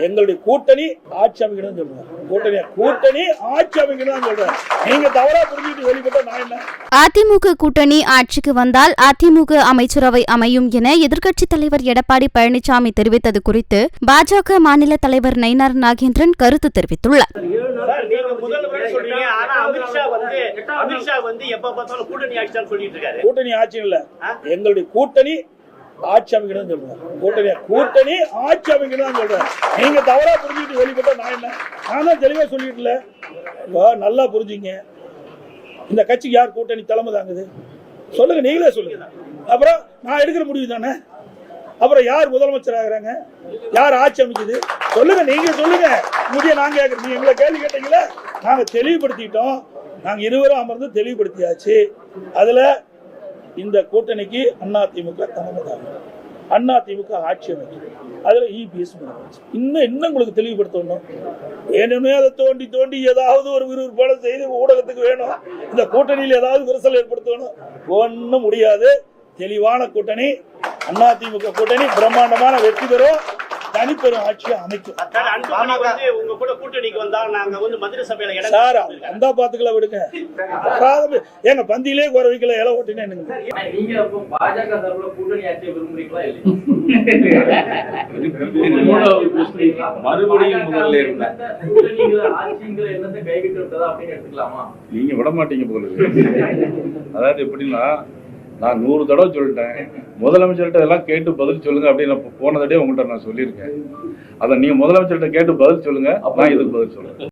எங்களுடைய கூட்டணி ஆட்சி அமைக்கணும்னு சொல்றேன். கூட்டணி ஆட்சி அமைக்கணும்னு சொல்றேன். நீங்க தவறா புரிஞ்சுட்டு வெளிப்பட்ட நான் என்ன? அதிமுக கூட்டணி ஆட்சிக்கு வந்தால் அதிமுக அமைச்சரவை அமையும் என எதிர்க்கட்சித் தலைவர் எடப்பாடி பழனிசாமி தெரிவித்தது குறித்து பாஜக மாநில தலைவர் நயினார் நாகேந்திரன் கருத்து தெரிவித்துள்ளார். கூட்டணி ஆட்சி இல்ல, எங்களுடைய கூட்டணி ஆட்சி அமைக்கணும்னு சொல்றேன். கூட்டணி ஆட்சி அமைக்கணும்னு சொல்றேன். நீங்க தவறா புரிஞ்சுட்டு வெளிப்பட்ட நான் என்ன? நான் தான் தெளிவா சொல்லிட்டுல. நல்லா புரிஞ்சுங்க. இந்த கட்சிக்கு யார் கூட்டணி தலைமை தாங்குது சொல்லுங்க, நீங்களே சொல்லுங்க. அப்புறம் நான் எடுக்கிற முடிவு தானே. அப்புறம் யார் முதலமைச்சர் ஆகுறாங்க, யார் ஆட்சி அமைக்குது சொல்லுங்க, நீங்க சொல்லுங்க. முடிய நாங்க கேட்கறோம். நீங்க எங்களை கேள்வி கேட்டீங்களா? நாங்க தெளிவுபடுத்திட்டோம். நாங்க இருவரும் அமர்ந்து தெளிவுபடுத்தியாச்சு. அதுல இந்த கூட்டணிக்கு அதிமுக தலைமை தாங்கும், அதிமுக ஆட்சி அமைக்கும். அதுல இபிஎஸ் இன்னும் உங்களுக்கு தெளிவுபடுத்தணும். வேணுமே அதை தோண்டி தோண்டி ஏதாவது ஒரு விறுவிறுப்பான செய்தி ஊடகத்துக்கு வேணும். இந்த கூட்டணியில் ஏதாவது விரிசல் ஏற்படுத்தணும். ஒன்றும் முடியாது. தெளிவான கூட்டணி, அதிமுக கூட்டணி பிரம்மாண்டமான வெற்றி பெறும், தனிப்பெரும் ஆட்சியை அமைக்கும். சார் அந்த பாத்துக்கலாம் விடுங்க. எங்க பந்தியிலே குறை வைக்கல, இலை ஓட்டினேன். நீங்க விட மாட்டீங்க போல. அதாவது எப்படின்னா, நான் 100 தடவை சொல்லிட்டேன், முதலமைச்சர்கிட்ட எல்லாம் கேட்டு பதில் சொல்லுங்க அப்படின்னு போன தடவை உங்கள்கிட்ட நான் சொல்லியிருக்கேன். அதை நீங்க முதலமைச்சர்கிட்ட கேட்டு பதில் சொல்லுங்க, நான் இதுக்கு பதில் சொல்றேன்.